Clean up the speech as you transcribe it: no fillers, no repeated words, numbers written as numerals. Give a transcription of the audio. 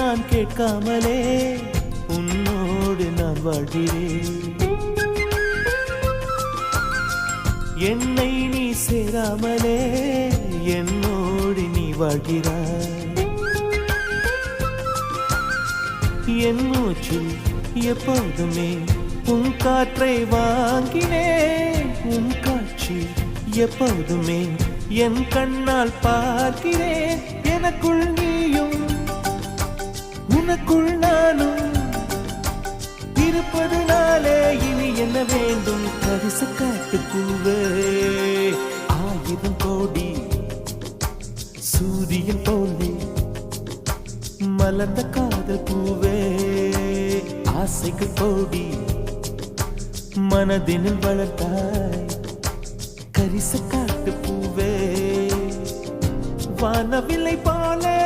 நான் கேட்காமலே உன்னோடு நான் வாழ்கிறேன். என்னை நீ சேராமலே என்னோடு நீ வாழ்கிறாய். என் மூச்சில் எப்போதுமே உன் காற்றை வாங்கினேன். உன் காட்சி எப்போதுமே என் கண்ணால் பார்க்கிறேன். எனக்குள் நீயும் உனக்குள் நானும் இருப்பதுனாலே இனி என்ன வேண்டும்? கரிச காட்டு பூவே, 1000 கோடி சூரியன் போலே மலர்ந்த காதல் பூவே, ஆசைக்கு கோடி மனதினில் வளர்த்தாய். கரிச காட்டு பூவே, வானவில்லை போலே